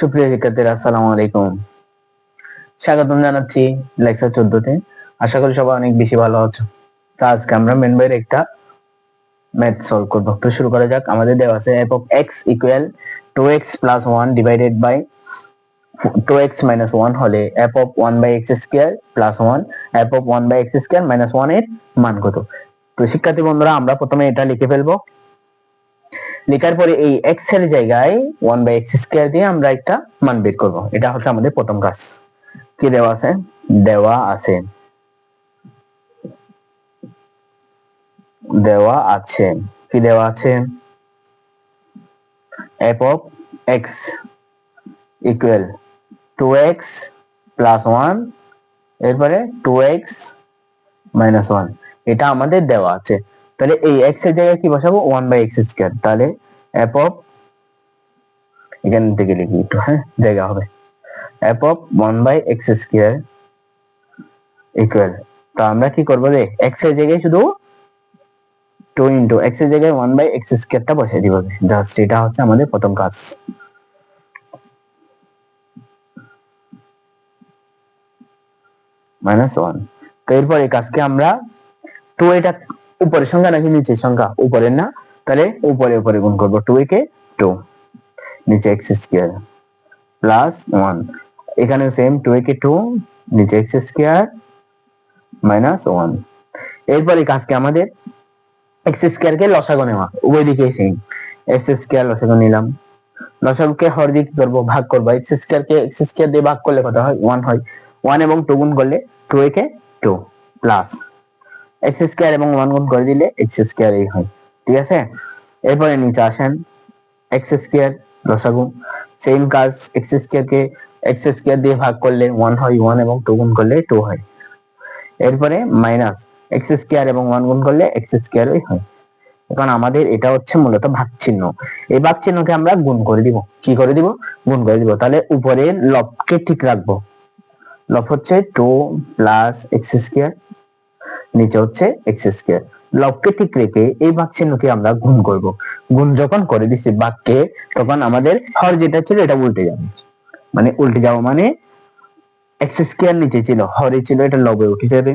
সুপ্রিয় শিক্ষার্থীরা, আসসালামু আলাইকুম। স্বাগতম জানাচ্ছি লেকচার 14-তে। আশা করি সবাই অনেক বেশি ভালো আছো। তো আজকে আমরা মেন বইয়ের একটা ম্যাথ সলভ করব। তো শুরু করা যাক। আমাদের দেওয়া আছে f of x equal 2x plus 1 divided by 2x minus 1 হলে f of 1 by x square plus 1 f of 1 by x square minus 1 এর মান কত? তো শিক্ষার্থী বন্ধুরা, আমরা প্রথমে এটা লিখে ফেলবো। লেখার পরে এই x এর জায়গায় 1 by x square দিয়ে আমরা একটা মান বের করব। এটা হচ্ছে আমাদের প্রথম কাজ। কি দেওয়া আছে? দেওয়া আছে কি দেওয়া আছে? f of x equal 2x plus 1 এরপরে 2x minus 1, এটা আমাদের দেওয়া আছে। তাহলে এই x এর জায়গায় কি বসাবো? 1 by x square। তাহলে f of, এখান থেকে লিখি একটু, জায়গা হবে f of 1 by x square equal, তো আমরা কি করবো যে x এর জায়গায় শুধু 2 into x এর জায়গায় 1 by x square টা বসিয়ে দিব। জাস্ট এটা হচ্ছে আমাদের প্রথম কাজ। -1। তো এরপর এই কাজকে আমরা 2, এটা উপরের সংখ্যা নাকি নিচের সংখ্যা? উপরের না, তাহলে উপরে উপরে গুণ করব। 2 কে 2, নিচে x স্কয়ার প্লাস 1, এখানে সেম 2 কে 2, নিচে x স্কয়ার মাইনাস 1। এরপর এই কাজকে আমাদের x স্কয়ার কে লসাগু নেওয়া, উভয় দিকে সেম। x স্কয়ার লসাগু নিলাম, লসাগুকে হর দিয়ে কি করব? ভাগ করব। x স্কয়ার কে x স্কয়ার দিয়ে ভাগ করলে কত হয়? 1 হয়। 1 এবং 2 গুণ করলে 2 কে 2 প্লাস x স্কয়ার এবং 1 গুণ করে দিলে x স্কয়ার এই হয়। ঠিক আছে? এরপরে নিচে আসেন, x স্কয়ার লসাগু, সেম কাজ। x স্কয়ার কে x স্কয়ার দিয়ে ভাগ করলে 1 হয়, 1 এবং 2 গুণ করলে 2 হয়। এরপরে মাইনাস x স্কয়ার এবং 1 গুণ করলে x স্কয়ারই হয়। এখন আমাদের এটা হচ্ছে মূলত ভাগ চিহ্ন। এই ভাগ চিহ্নকে আমরা গুণ করে দিব। কি করে দিব? গুণ করে দিব। তাহলে উপরের লবকে ঠিক রাখবো। লব হচ্ছে 2 প্লাস x স্কয়ার, নিচে হচ্ছে x স্কয়ার। লবকে ঠিক রেখে এই ভাগ চিহ্নকে আমরা গুণ করব। গুণ যখন করে দিছি ভাগকে, তখন আমাদের হর যেটা ছিল এটা উল্টে যাবে। মানে উল্টে যাওয়া মানে x স্কয়ার নিচে ছিল, হরে ছিল, এটা লবে উঠে যাবে।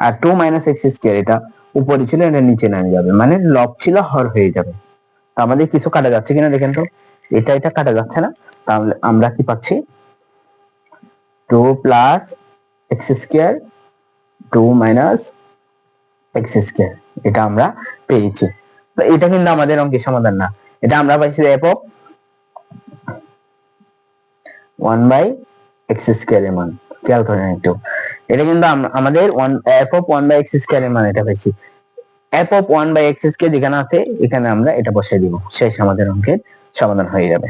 আর 2 মাইনাস x স্কয়ার এটা উপরে ছিল, এটা নিচে নামে যাবে। মানে লব ছিল হর হয়ে যাবে। তো আমাদের কিছু কাটা যাচ্ছে কিনা দেখেন তো। এটা কাটা যাচ্ছে না, তাহলে আমরা কি পাচ্ছি? 2 plus x square 2 minus x square, এটা আমরা পেয়েছি। তো এটা কিন্তু আমাদের অঙ্কের সমাধান না, এটা আমরা পাইছি f of 1 by x square এর মান। খেয়াল করেন একটু, এটা কিন্তু আমাদের f of 1 by x square এর মান এটা পাইছি। f of 1 by x square যেখানে আছে, এখানে আমরা এটা বসিয়ে দিব। শেষ, আমাদের অঙ্কের সমাধান হয়ে যাবে।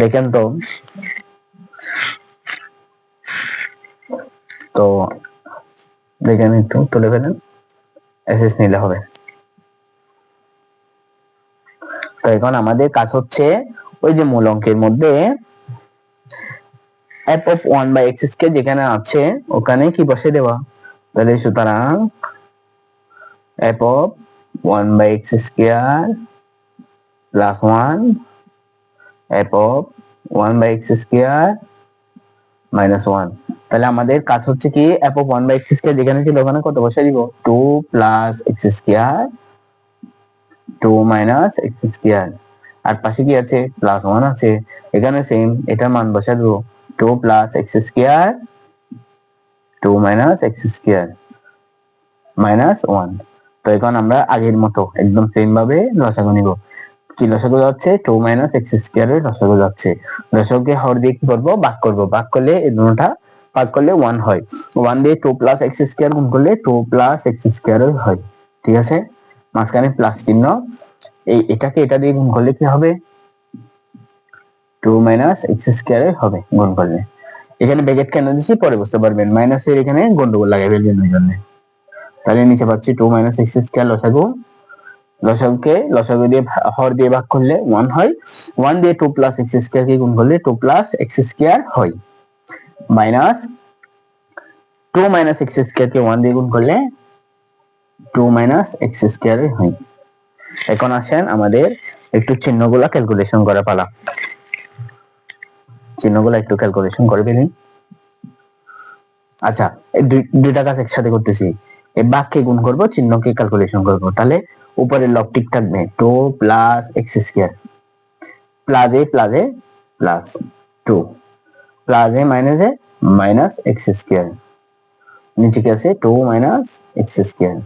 দেখেন তো, দেখেন একটু তুলে ফেলেন, এসএস নিলে হবে। তো এখন আমাদের কাজ হচ্ছে ওই যে মূল অঙ্কের মধ্যে f of 1 by x square যেখানে আছে ওখানে কি বসিয়ে দেওয়া। তাহলে সুতরাং f of 1 by x square plus 1 f of 1 by x square minus 1। তাহলে আমাদের কাজ হচ্ছে কি, f of 1 by x square যেখানে ছিল ওখানে কত বসিয়ে দিব? 2 plus x square 2 minus x square, আর পাশে কি আছে? প্লাস 1 আছে। এখানে সেম, এটার মান বসাই দেব। 2 plus x square 2 minus x square minus 1। তো এখন আমরা আগের মতো একদম সেম ভাবে লসাগু নিব। কি লসাগু যাচ্ছে? 2 মাইনাস x স্কয়ার এর লসাগু যাচ্ছে। লসাগুকে হর দিয়ে কি করব? ভাগ করব। ভাগ করলে এই দুটোটা ভাগ করলে 1 হয়। 1 দিয়ে 2 প্লাস x স্কয়ার গুণ করলে 2 প্লাস x স্কয়ার হয়। ঠিক আছে? মাঝখানে প্লাস চিহ্ন, এটাকে এটা দিয়ে গুণ করলে কি হবে? 2 মাইনাস x স্কয়ার হবে গুণ করলে। এখানে ব্র্যাকেট কেন দিছি পরে বুঝতে পারবেন, মাইনাসের এখানে গন্ডগোল লাগাই ফেলবেন ওই জন্য। তাহলে নিচে পাচ্ছি 2 মাইনাস x স্কয়ার লসাগু। লসাগুকে লসাগু দিয়ে হর দিয়ে ভাগ করলে 1 হয়। 1 দিয়ে 2 প্লাস x স্কয়ার কে গুণ করলে 2 প্লাস x স্কয়ার হয়। মাইনাস 2 মাইনাস x স্কয়ার কে 1 দিয়ে গুণ করলে 2 মাইনাস x স্কয়ার হয়। এখন আসেন আমাদের একটু চিহ্নগুলা ক্যালকুলেশন করে পালা, চিহ্নগুলা একটু ক্যালকুলেশন করে ফেলি। আচ্ছা, এই দুইটা কাজ একসাথে করতেছি, এই বাক্যে গুণ করব, চিহ্নকে ক্যালকুলেশন করব, তাহলে উপরের লব ঠিক থাকবে 2 প্লাস এক্স স্কয়ার, প্লাস এ প্লাস 2, প্লাস এ মাইনাস এক্স স্কয়ার, নিচে কি আছে 2 মাইনাস এক্স স্কয়ার।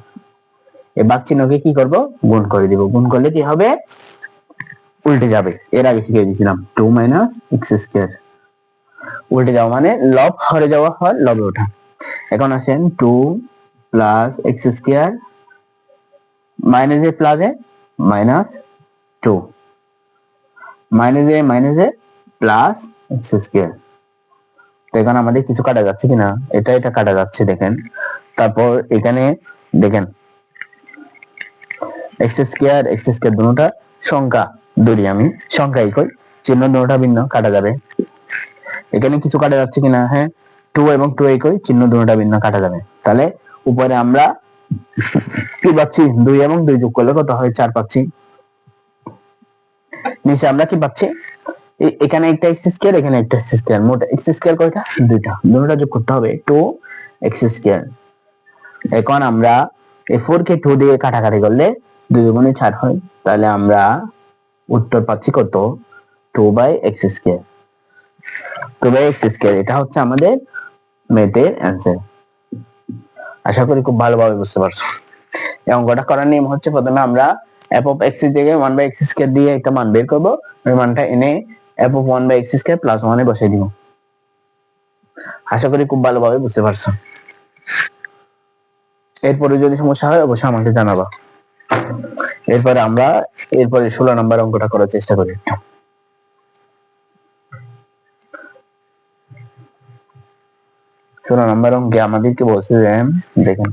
এই বাক চিহ্নকে কি করব, গুণ করে দিব, গুণ করলে কি হবে, উল্টে যাবে, এর আগে শিখিয়ে দিয়েছিলাম 2 মাইনাস এক্স স্কয়ার, উল্টে যাওয়া মানে লব হরে যাওয়া, হর লবে ওঠা। এখন আসেন 2 প্লাস এক্স স্কয়ার মাইনাস এ মাইনাস 2, মাইনাস এ প্লাস এক্স স্কয়ার। তো এখানে আমাদের কিছু কাটা যাচ্ছে কিনা, এটা কাটা যাচ্ছে দেখেন। তারপর এখানে দেখেন এক্স স্কয়ার দুটোটা সংখ্যা, ধরি আমি সংখ্যা একই, চিহ্ন দুটোটা ভিন্ন, কাটা যাবে। এখানে কিছু কাটা যাচ্ছে কিনা, হ্যাঁ 2 এবং 2 একই, চিহ্ন দুটোটা ভিন্ন, কাটা যাবে। তাহলে উপরে আমরা কি পাচ্ছি, 2 এবং 2 যোগ করলে কত হয়, 4 পাচ্ছি। নিচে আমরা কি পাচ্ছি, এখানে একটা এক্স স্কয়ার, এখানে একটা এক্স স্কয়ার, মোট এক্স স্কয়ার কয়টা, দুইটা, দুটোটা যোগ করতে হবে 2 এক্স স্কয়ার। এখন আমরা এই 4 কে 2 দিয়ে কাটাকাটি করলে 2 গুণে 4 হয়, তাহলে আমরা উত্তর পাচ্ছি কত, 2/x স্কয়ার, 2/x স্কয়ার। এটা হচ্ছে আমাদের ম্যাথের অ্যানসার। আশা করি খুব ভালোভাবে বুঝতে পারছো। এই অঙ্কটা করার নিয়ম হচ্ছে, প্রথমে আমরা f of x এর জায়গায় 1/x স্কয়ার দিয়ে একটা মান বের করব, ওই মানটা এনে f of 1/x square plus 1 এ বসাই দিব। আশা করি খুব ভালোভাবে বুঝতে পারছো। এরপরে যদি সমস্যা হয় অবশ্যই আমাকে জানাবা। এরপরে আমরা 16 নম্বর অঙ্কটা করার চেষ্টা করি। 16 নম্বর অঙ্কে আমাদেরকে বলছে যে, দেখেন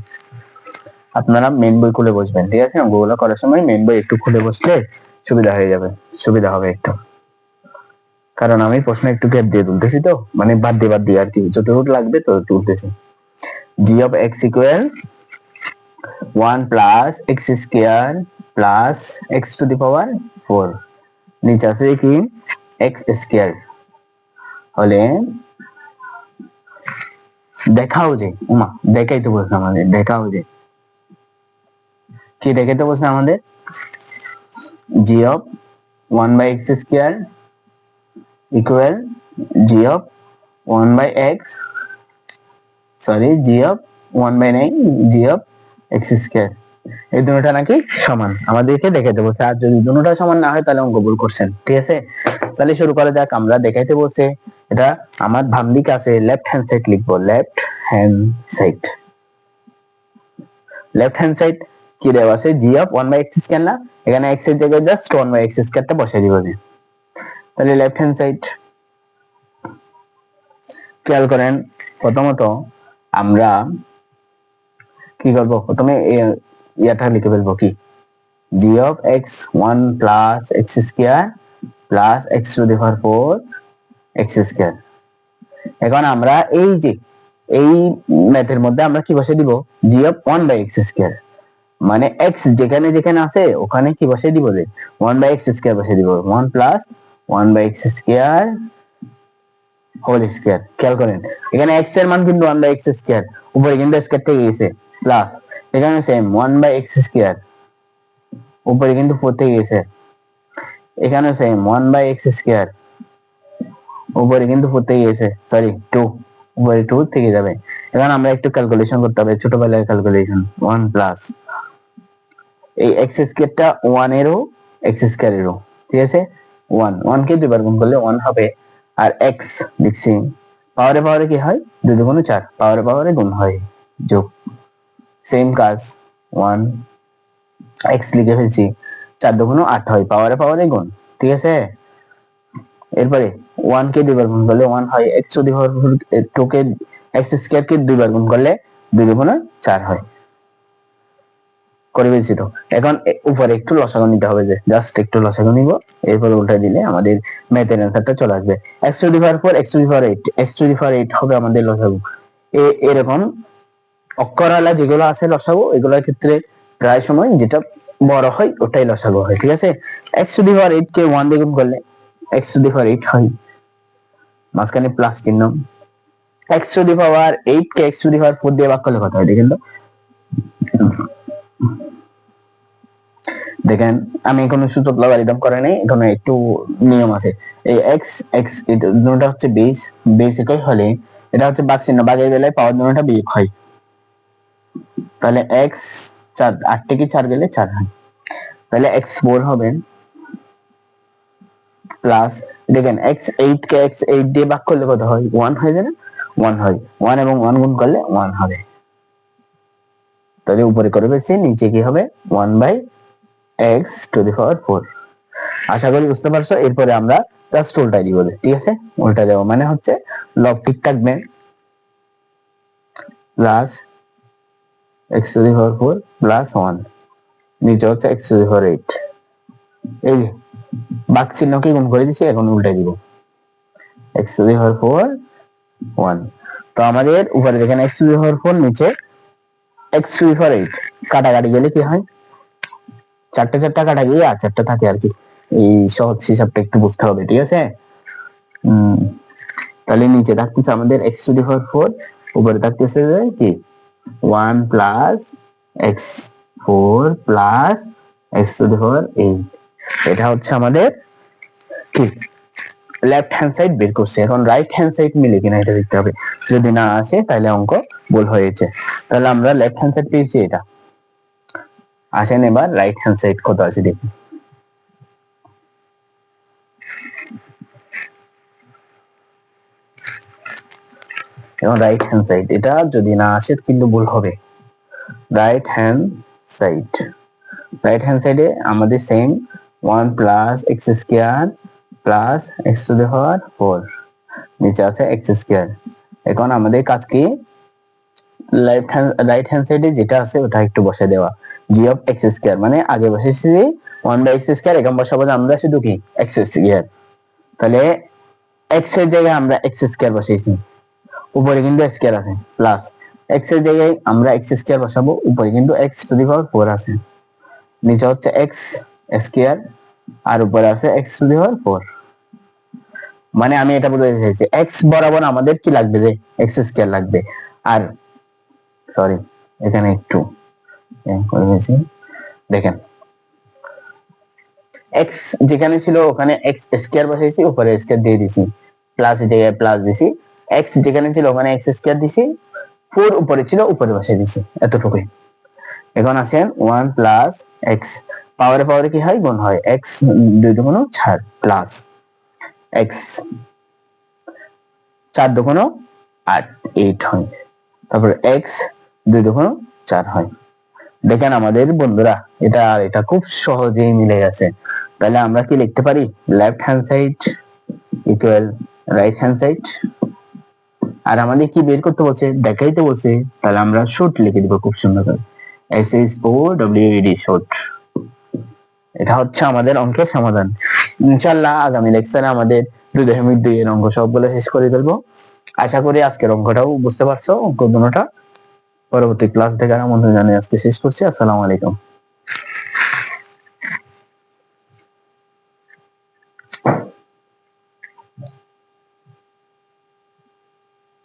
আপনারা মেন বই খুলে বসবেন, ঠিক আছে, অঙ্কগুলো করার সময় মেন বই একটু খুলে বসলে সুবিধা হয়ে যাবে, সুবিধা হবে একটু, কারণ আমি প্রশ্ন একটু গ্যাপ দিয়ে তুলতেছি, তো মানে বাদ দিয়ে আর কি, যতটুকু লাগবে তো তুলতেছি। g of x equal 1 plus x square plus x to the power 4, নিচে আছে কি x square, হলে দেখাও যে, উমা দেখাইতে বলছে আমাদের, দেখাও যে কি দেখাইতে বলছে আমাদের, g of 1/x square equal g of 1/x, sorry g of 1/9 g of x square, এই দুটোটা নাকি সমান, আমাদেরকে দেখাইতে বলছে। আর যদি দুটোটা সমান না হয় তাহলে অঙ্ক ভুল করছেন, ঠিক আছে। তাহলে শুরু করা যাক। আমরা দেখাইতে বলছে, এটা আমার বাম দিকে আছে, লেফট হ্যান্ড সাইড লিখবো, left hand side, left hand side কি দেওয়া আছে, g of 1/x স্কয়ার, না এখানে x এর জায়গায় জাস্ট 1/x স্কয়ারটা বসাই দিব। তাহলে লেফট হ্যান্ড সাইড, খেয়াল করেন প্রথমত আমরা কি করব, প্রথমে ইয়াটা লিখে ফেলবো, কি g of x 1 plus x square plus x to the power 4 x square। এখন আমরা এই যে এই ম্যাথের মধ্যে আমরা কি বসে দিব, g of 1/x square, মানে x যেখানে যেখানে আছে ওখানে কি বসে দিব, যে 1/x square বসে দিব, 1 plus 1/x square whole square. খেয়াল করেন এখানে x এর মান কিন্তু 1/x স্কয়ার, উপরে কিন্তু স্কয়ার থেকে গেছে, প্লাস এখানে সেম 1/x স্কয়ার, উপরে কিন্তু 4 থেকে গেছে, এখানে সেম 1/x স্কয়ার, উপরে কিন্তু 4 থেকে গেছে, সরি 2, উপরে 2 থেকে যাবে। এখন আমরা একটু ক্যালকুলেশন করতে হবে, ছোটবেলার ক্যালকুলেশন, 1 প্লাস এই x স্কয়ারটা 1 এরও x স্কয়ার এরও, ঠিক আছে, 1 কে দুইবার গুণ করলে 1 হবে, আর x লিখছি পাওয়ারে পাওয়ারে কি হয়, 2 দুগুণে 4, পাওয়ারে পাওয়ারে গুণ হয়, যোগ, সেম কাজ 1 x লিখে ফেলছি, 4 দুগুণে 8 হয়, পাওয়ারে পাওয়ারে গুণ, ঠিক আছে। এরপরে 1 কে দুইবার গুণ করলে 1 হয়, x টু দি পাওয়ার 2 কে x স্কয়ার কে দুইবার গুণ করলে 2 দুগুণে 4 হয়, করে ফেলছি। তো এখন উপরে একটু লসাগু নিতে হবে, যে জাস্ট একটু লসাগু নিব, এরপর উল্টা দিলে আমাদের ম্যাথের অ্যানসারটা চলে আসবে। x to the power 4 x to the power 8, x to the power 8 হবে আমাদের লসাগু। এরকম অক্ষরওয়ালা যেগুলো আছে লসাগু, এগুলোর ক্ষেত্রে প্রায় সময় যেটা বড় হয় ওটাই লসাগু হয়, ঠিক আছে। x টু দি পাওয়ার 8 কে 1 দিয়ে গুণ করলে x টু দি পাওয়ার 8 হয়, মাঝখানে প্লাস চিহ্ন। x টু দি পাওয়ার 8 কে x টু দি পাওয়ার 4 দিয়ে ভাগ করলে কত হয় দেখেন তো। দেখেন আমি কোনো সূচক লগারিদম করে নাই, এখানে একটু নিয়ম আছে। এই x x এটা হচ্ছে বেস, বেস একই হলে এটা হচ্ছে ভাগ চিহ্ন, ভাগের বেলায় পাওয়ার দুটোটা বিয়োগ হয়, তাহলে x 4 8 থেকে 4 গেলে 4 হয়, তাহলে x4 হবে প্লাস, দেখেন x8 কে x8 দিয়ে ভাগ করলে কত হয় 1 হয়ে যায় না, 1 হয়, 1 এবং 1 গুণ করলে 1 হবে, তাহলে উপরে করে ফেলছি, নিচে কি হবে 1/x টু দি পাওয়ার 4। আশা করি বুঝতে পারছো। এরপরে আমরা জাস্ট উল্টাই দিব, ঠিক আছে, উল্টা দেওয়া মানে হচ্ছে লব ঠিক থাকবে, plus x to the power 4 plus 1, নিচে হচ্ছে x টু দি পাওয়ার 8। এই ভাগ চিহ্নকে গুণ করে দিছি, এখন উল্টাই দিব, x টু দি পাওয়ার 4 1। তো আমাদের উপরে দেখেন x টু দি পাওয়ার 4, নিচে x টু দি পাওয়ার 8, কাটাকাটি গেলে কি হয়, চারটা চারটা কাটা গিয়ে আর চারটা থাকে আর কি, এই সহজ হিসাবটা একটু বুঝতে হবে, ঠিক আছে। তাহলে নিচে থাকতেছে আমাদের x টু দি পাওয়ার 4, উপরে থাকতেছে কি 1 plus x4 plus x to the power 8। এটা হচ্ছে আমাদের কি লেফট হ্যান্ড সাইড বের করছে, এখন রাইট হ্যান্ড সাইড মিলে কিনা এটা দেখতে হবে, যদি না আসে তাহলে অঙ্ক ভুল হয়েছে। তাহলে আমরা লেফট হ্যান্ড সাইড পেয়েছি এটা। আসেন এবার রাইট হ্যান্ড সাইড কত আছে দেখি। এবং রাইট হ্যান্ড সাইড এটা যদি না আসে কিন্তু ভুল হবে। Right hand side, right hand সাইডে আমাদের same 1 plus x square plus x to the power 4, নিচে আছে এক্স স্কয়ার। এখন আমাদের কাজ কি, রাইট হ্যান্ড সাইডে যেটা আছে ওটা একটু বসে দেওয়া, জি অফ এক্স স্কয়ার, মানে আগে বসেছি 1/x স্কয়ার, এখন বসাবো আমরা শুধু কি এক্স স্কয়ার, তাহলে এক্স এর জায়গায় আমরা এক্স স্কয়ার বসাইছি, উপরে কিন্তু স্কয়ার আছে, প্লাস এক্স এর জায়গায় আমরা এক্স স্কয়ার বসাবো, উপরে কিন্তু এক্স টু দি পাওয়ার 4 আছে, নিচে হচ্ছে এক্স স্কয়ার আর উপরে আছে এক্স টু দি পাওয়ার 4। মানে আমি এটা বোঝাতে চাইছি এক্স বরাবর আমাদের কি লাগবে, যে এক্স স্কয়ার লাগবে। আর সরি এখানে একটু করে দিয়েছি, দেখেন এক্স যেখানে ছিল ওখানে এক্স স্কয়ার বসাইছি, উপরে স্কয়ার দিয়ে দিছি, প্লাস এর জায়গায় প্লাস দিছি, এক্স যেখানে ছিল ওখানে এক্স স্কয়ার দিছি, 4 উপরে ছিল উপরে বসাই দিছি, এতটুকুই। এখন আসেন 1 প্লাস এক্স, পাওয়ারে পাওয়ারে কি হয় গুণ হয়, এক্স 2 দুগুণ 4 প্লাস এক্স 4 দুগুণ 8 8 হয়, তারপর এক্স 2 দুগুণ 4 হয়। দেখেন আমাদের বন্ধুরা এটা এটা খুব সহজেই মিলে গেছে। তাহলে আমরা কি লিখতে পারি, left hand side equal right hand side. আর আমাদের কি বের করতে বলছে, দেখাইতে বলছে, তাহলে আমরা শর্ট লিখে দিব খুব সুন্দর করে, SHOWED শর্ট। এটা হচ্ছে আমাদের অঙ্কের সমাধান। ইনশাআল্লাহ আগামী লেকচারে আমাদের 2.2 এর অঙ্ক সবগুলো শেষ করে ফেলবো। আশা করি আজকের অঙ্কটাও বুঝতে পারছো, অঙ্ক দুটোটা। পরবর্তী ক্লাস দেখার আমন্ত্রণ জানিয়ে আজকে শেষ করছি। আসসালামু আলাইকুম।